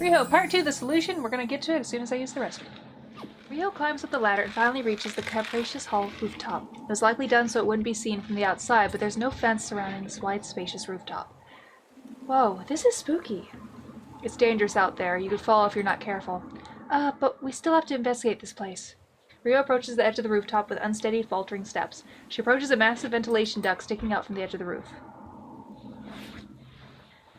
Riho, part 2, the solution. We're gonna get to it as soon as I use the restroom. Riho climbs up the ladder and finally reaches the capacious hall rooftop. It was likely done so it wouldn't be seen from the outside, but there's no fence surrounding this wide, spacious rooftop. Whoa, this is spooky. It's dangerous out there. You could fall if you're not careful. But we still have to investigate this place. Riho approaches the edge of the rooftop with unsteady, faltering steps. She approaches a massive ventilation duct sticking out from the edge of the roof.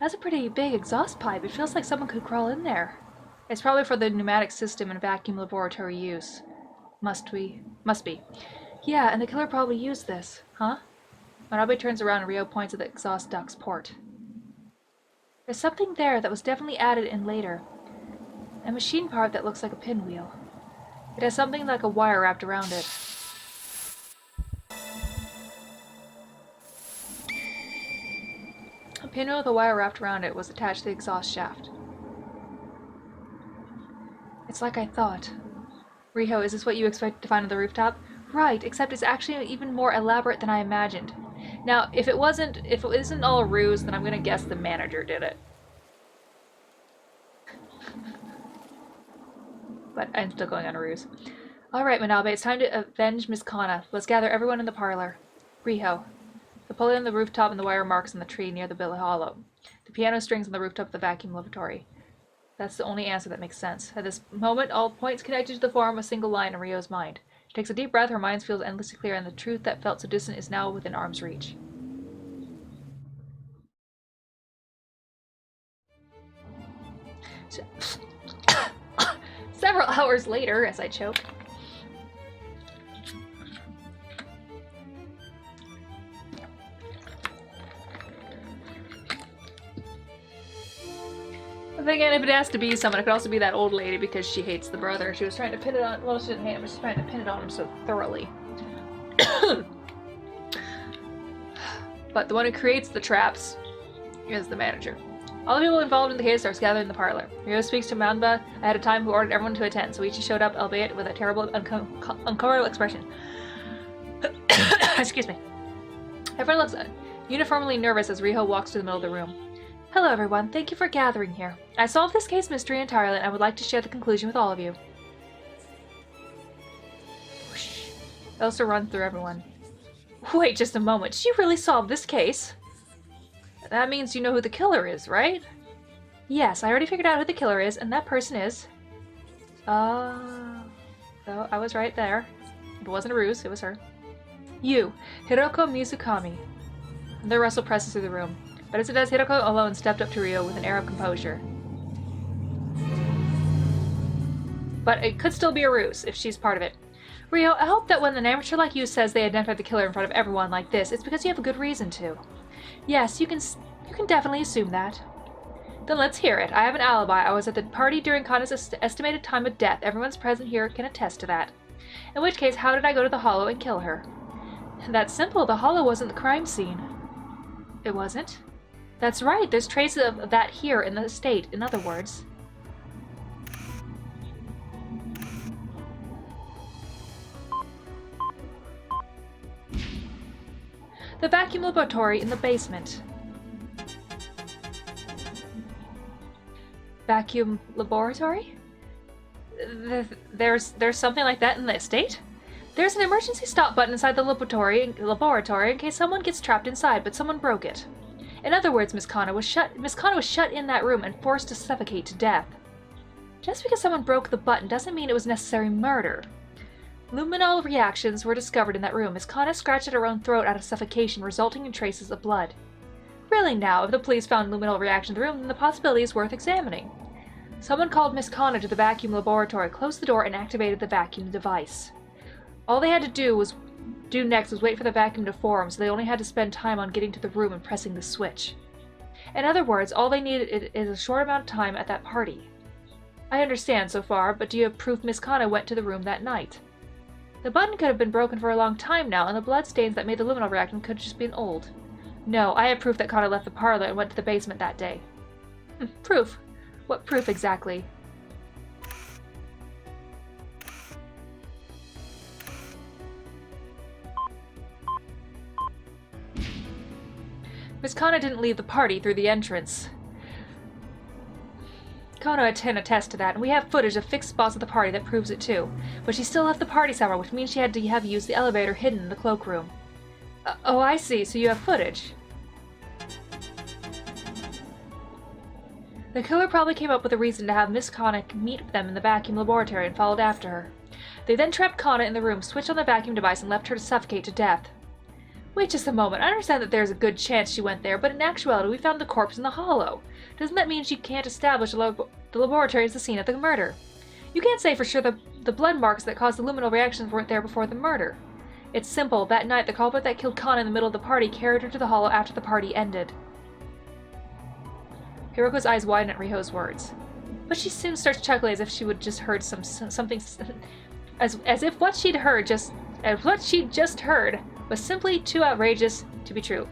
That's a pretty big exhaust pipe. It feels like someone could crawl in there. It's probably for the pneumatic system and vacuum laboratory use. Must be. Yeah, and the killer probably used this. Huh? Manabe turns around and Riho points at the exhaust duct's port. There's something there that was definitely added in later. A machine part that looks like a pinwheel. It has something like a wire wrapped around it. A pinwheel with a wire wrapped around it was attached to the exhaust shaft. It's like I thought. Riho, is this what you expected to find on the rooftop? Right, except it's actually even more elaborate than I imagined. Now, if it isn't all a ruse, then I'm gonna guess the manager did it. But I'm still going on a ruse. Alright, Manabe, it's time to avenge Miss Kana. Let's gather everyone in the parlor. Riho. The pulley on the rooftop and the wire marks on the tree near the billy hollow. The piano strings on the rooftop of the vacuum laboratory. That's the only answer that makes sense. At this moment, all points connected to the form of a single line in Rio's mind. She takes a deep breath, her mind feels endlessly clear, and the truth that felt so distant is now within arm's reach. Several hours later, as I choke. I'm thinking if it has to be someone, it could also be that old lady because she hates the brother. She was trying to pin it on, well, she didn't hate him, but she's trying to pin it on him so thoroughly. But the one who creates the traps is the manager. All the people involved in the case are gathered in the parlor. Riho speaks to Manba ahead of time, who ordered everyone to attend, so each showed up, albeit with a terrible, uncomfortable expression. Excuse me. Everyone looks uniformly nervous as Riho walks to the middle of the room. Hello everyone, thank you for gathering here. I solved this case mystery entirely and I would like to share the conclusion with all of you. Whoosh. Elsa runs through everyone. Wait just a moment, did you really solve this case? That means you know who the killer is, right? Yes, I already figured out who the killer is, and that person is... So I was right there. It wasn't a ruse, it was her. You, Hiroko Mizukami. The rustle presses through the room. But as it does, Hiroko alone stepped up to Riho with an air of composure. But it could still be a ruse, if she's part of it. Riho, I hope that when an amateur like you says they identified the killer in front of everyone like this, it's because you have a good reason to. Yes, you can definitely assume that. Then let's hear it. I have an alibi. I was at the party during Kana's estimated time of death. Everyone's present here can attest to that. In which case, how did I go to the hollow and kill her? That's simple. The hollow wasn't the crime scene. It wasn't? That's right. There's traces of that here in the estate, in other words. The vacuum laboratory in the basement. Vacuum laboratory? There's something like that in the estate? There's an emergency stop button inside the laboratory in case someone gets trapped inside, but someone broke it. In other words, Miss Kana was shut in that room and forced to suffocate to death. Just because someone broke the button doesn't mean it was necessary murder. Luminol reactions were discovered in that room as Kana scratched at her own throat out of suffocation, resulting in traces of blood. Really now, if the police found luminol reaction in the room, then the possibility is worth examining. Someone called Miss Kana to the vacuum laboratory, closed the door, and activated the vacuum device. All they had to do next was wait for the vacuum to form, so they only had to spend time on getting to the room and pressing the switch. In other words, all they needed is a short amount of time at that party. I understand so far, but do you have proof Miss Kana went to the room that night? The button could have been broken for a long time now, and the bloodstains that made the luminol reaction could have just been old. No, I have proof that Kana left the parlor and went to the basement that day. Proof? What proof exactly? Miss Kana didn't leave the party through the entrance. Kono can attest to that, and we have footage of fixed spots at the party that proves it too. But she still left the party somewhere, which means she had to have used the elevator hidden in the cloakroom. Oh, I see. So you have footage. The killer probably came up with a reason to have Miss Kana meet them in the vacuum laboratory and followed after her. They then trapped Kana in the room, switched on the vacuum device, and left her to suffocate to death. Wait just a moment. I understand that there's a good chance she went there, but in actuality we found the corpse in the hollow. Doesn't that mean she can't establish the laboratory as the scene of the murder? You can't say for sure the blood marks that caused the luminal reactions weren't there before the murder. It's simple. That night, the culprit that killed Kana in the middle of the party carried her to the hollow after the party ended. Hiroko's eyes widen at Riho's words. But she soon starts chuckling as if she would just heard something as if what she'd just heard was simply too outrageous to be true.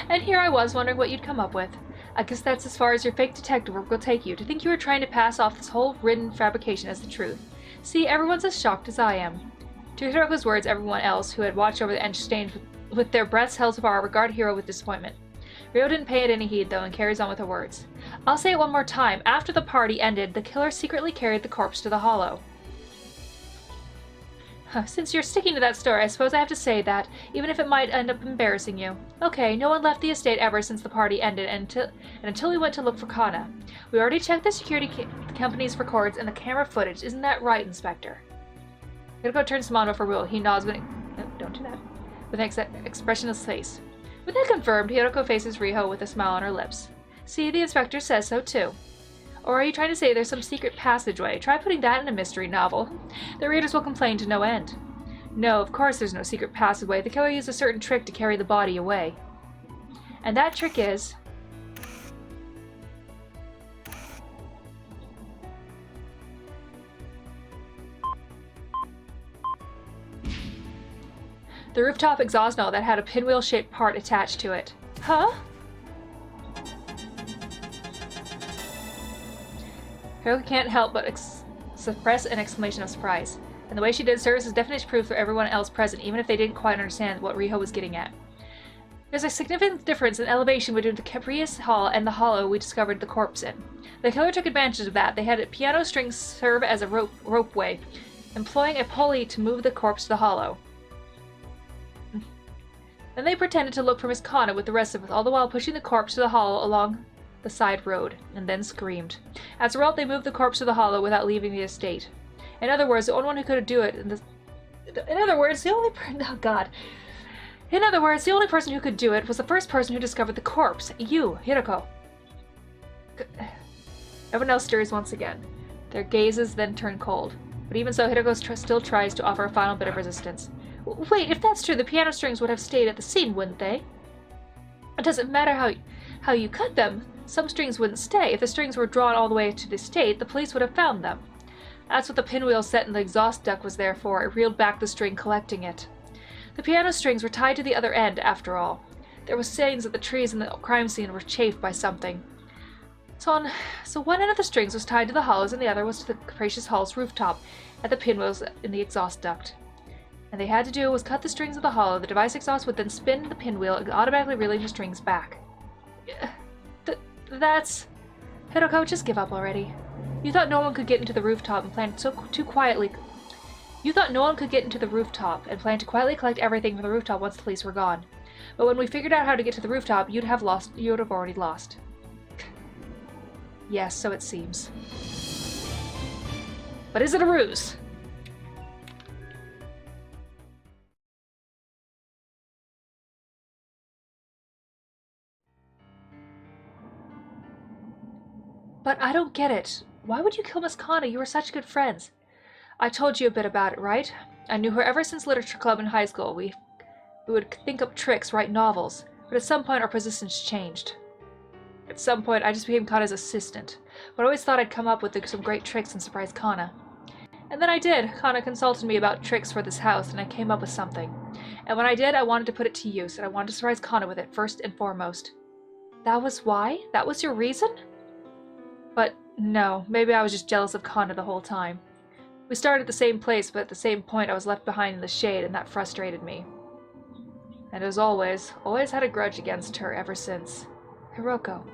And here I was wondering what you'd come up with. I guess that's as far as your fake detective work will take you, to think you were trying to pass off this whole written fabrication as the truth. See, everyone's as shocked as I am. To Hiroko's words, everyone else who had watched over the exchange with their breaths held to bar regarded Hiro with disappointment. Riho didn't pay it any heed, though, and carries on with her words. I'll say it one more time. After the party ended, the killer secretly carried the corpse to the hollow. Since you're sticking to that story, I suppose I have to say that, even if it might end up embarrassing you. Okay, no one left the estate ever since the party ended, until we went to look for Kana. We already checked the security company's records and the camera footage. Isn't that right, Inspector? Hiroko turns to Mondo for rule. He nods with don't do that. With an expressionless face. With that confirmed, Hiroko faces Riho with a smile on her lips. See, the inspector says so too. Or are you trying to say there's some secret passageway? Try putting that in a mystery novel. The readers will complain to no end. No, of course there's no secret passageway. The killer used a certain trick to carry the body away. And that trick is... the rooftop exhaust note that had a pinwheel-shaped part attached to it. Huh? Hiroko can't help but suppress an exclamation of surprise. And the way she did serves as definite proof for everyone else present, even if they didn't quite understand what Riho was getting at. There's a significant difference in elevation between the Caprius Hall and the hollow we discovered the corpse in. The killer took advantage of that. They had piano strings serve as a ropeway, employing a pulley to move the corpse to the hollow. Then they pretended to look for Miss Kana with the rest of us, all the while pushing the corpse to the hollow along the side road, and then screamed. As a result, they moved the corpse to the hollow without leaving the estate. In other words, the only one who could do it, the only person who could do it was the first person who discovered the corpse. You, Hiroko. Everyone else stirs once again. Their gazes then turn cold. But even so, Hiroko still tries to offer a final bit of resistance. Wait, if that's true, the piano strings would have stayed at the scene, wouldn't they? It doesn't matter how you cut them. Some strings wouldn't stay. If the strings were drawn all the way to the estate, the police would have found them. That's what the pinwheel set in the exhaust duct was there for. It reeled back the string, collecting it. The piano strings were tied to the other end, after all. There were signs that the trees in the crime scene were chafed by something. So one end of the strings was tied to the hollows, and the other was to the capacious hall's rooftop, at the pinwheels in the exhaust duct. And they had to do was cut the strings of the hollow. The device exhaust would then spin the pinwheel, automatically reeling the strings back. That's... Hiroko, just give up already. You thought no one could get into the rooftop and planned too quietly... You thought no one could get into the rooftop and planned to quietly collect everything from the rooftop once the police were gone. But when we figured out how to get to the rooftop, you'd have already lost. Yes, so it seems. But is it a ruse? But I don't get it. Why would you kill Miss Kana? You were such good friends. I told you a bit about it, right? I knew her ever since literature club in high school. We would think up tricks, write novels, but at some point our positions changed. At some point I just became Kana's assistant, but I always thought I'd come up with some great tricks and surprise Kana. And then I did. Kana consulted me about tricks for this house, and I came up with something. And when I did, I wanted to put it to use, and I wanted to surprise Kana with it first and foremost. That was why? That was your reason? But no, maybe I was just jealous of Kana the whole time. We started at the same place, but at the same point I was left behind in the shade, and that frustrated me. And as always had a grudge against her ever since. Hiroko,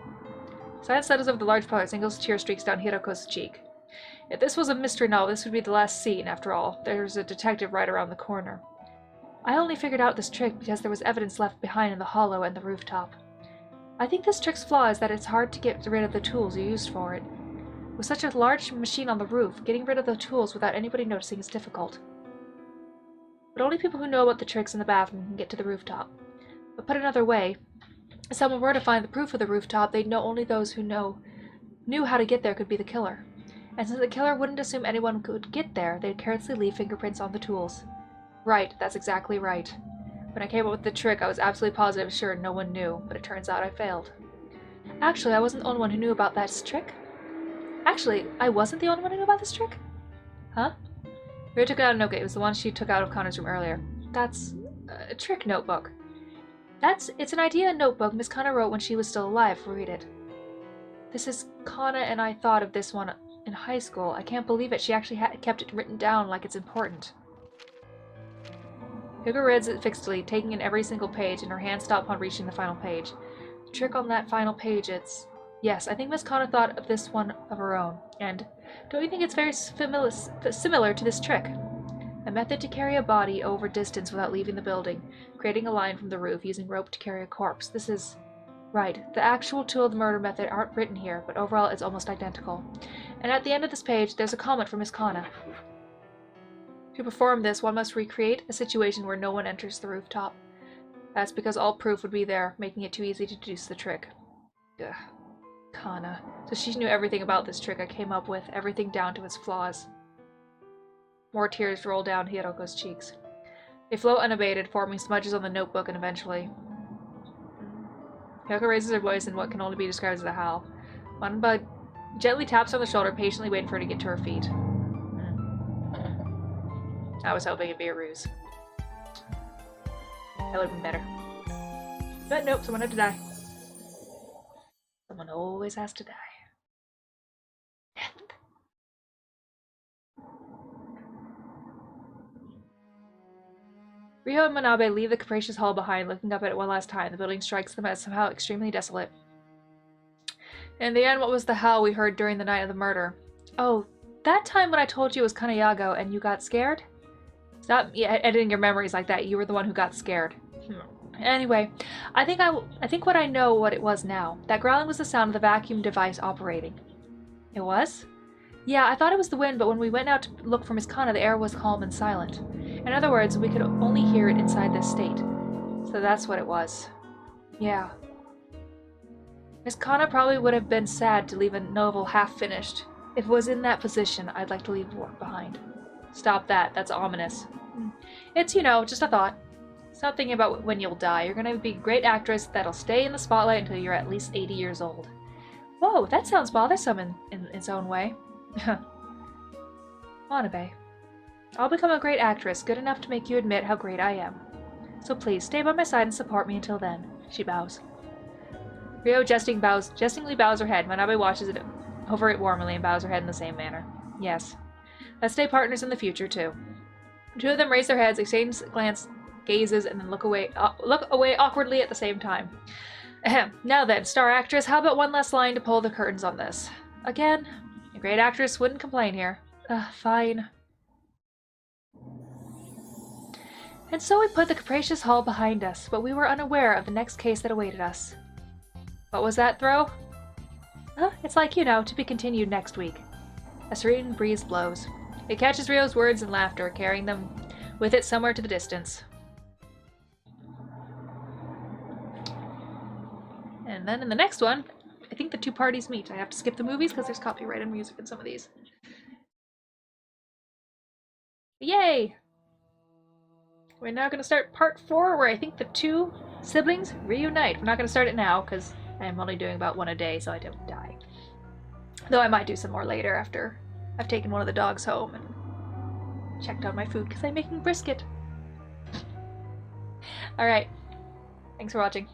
Silence settles over the large parlor, single tear streaks down Hiroko's cheek. If this was a mystery novel, this would be the last scene, after all. There's a detective right around the corner. I only figured out this trick because there was evidence left behind in the hollow and the rooftop. I think this trick's flaw is that it's hard to get rid of the tools you used for it. With such a large machine on the roof, getting rid of the tools without anybody noticing is difficult. But only people who know about the tricks in the bathroom can get to the rooftop. But put another way, if someone were to find the proof of the rooftop, they'd know only those who knew how to get there could be the killer. And since the killer wouldn't assume anyone could get there, they'd carelessly leave fingerprints on the tools. Right, that's exactly right. When I came up with the trick, I was absolutely positive sure no one knew, but it turns out I failed. Actually, I wasn't the only one who knew about that trick. Actually, I wasn't the only one who knew about this trick? Huh? Riho took out a notebook. It was the one she took out of Connor's room earlier. That's a trick notebook. It's an idea notebook Miss Connor wrote when she was still alive. Read it. This is Connor and I thought of this one in high school. I can't believe it. She actually kept it written down like it's important. Hugo reads it fixedly, taking in every single page, and her hand stopped upon reaching the final page. The trick on that final page, it's... Yes, I think Miss Connor thought of this one of her own, and don't you think it's very similar to this trick? A method to carry a body over distance without leaving the building, creating a line from the roof, using rope to carry a corpse. This is... Right, the actual tool of the murder method aren't written here, but overall it's almost identical. And at the end of this page, there's a comment from Miss Connor. To perform this, one must recreate a situation where no one enters the rooftop. That's because all proof would be there, making it too easy to deduce the trick. Ugh. Kana. So she knew everything about this trick I came up with, everything down to its flaws. More tears roll down Hiroko's cheeks. They flow unabated, forming smudges on the notebook, and eventually... Hiroko raises her voice in what can only be described as a howl. Manba gently taps her on the shoulder, patiently waiting for her to get to her feet. I was hoping it'd be a ruse. That would have been better. But nope, someone had to die. Someone always has to die. Death. Riho and Manabe leave the capacious hall behind, looking up at it one last time. The building strikes them as somehow extremely desolate. In the end, what was the howl we heard during the night of the murder? Oh, that time when I told you it was Kanayago and you got scared? Stop editing your memories like that. You were the one who got scared. Anyway, I think what I know what it was now. That growling was the sound of the vacuum device operating. It was? Yeah, I thought it was the wind, but when we went out to look for Miss Kana, the air was calm and silent. In other words, we could only hear it inside this state. So that's what it was. Yeah. Miss Kana probably would have been sad to leave a novel half-finished. If it was in that position, I'd like to leave work behind. Stop that. That's ominous. It's, just a thought. Stop thinking about when you'll die. You're gonna be a great actress that'll stay in the spotlight until you're at least 80 years old. Whoa, that sounds bothersome in its own way. Manabe. I'll become a great actress, good enough to make you admit how great I am. So please, stay by my side and support me until then. She bows. Riho jestingly bows her head. Manabe watches it over it warmly and bows her head in the same manner. Yes. Let's stay partners in the future, too. The two of them raise their heads, exchange gazes, and then look away awkwardly at the same time. Ahem. Now then, star actress, how about one last line to pull the curtains on this? Again? A great actress wouldn't complain here. Fine. And so we put the capacious hall behind us, but we were unaware of the next case that awaited us. What was that throw? It's like, to be continued next week. A serene breeze blows. It catches Rio's words and laughter, carrying them with it somewhere to the distance. And then in the next one, I think the two parties meet. I have to skip the movies because there's copyrighted music in some of these. Yay! We're now going to start part 4, where I think the two siblings reunite. We're not going to start it now because I'm only doing about one a day so I don't die. Though I might do some more later after I've taken one of the dogs home and checked on my food because I'm making brisket. Alright. Thanks for watching.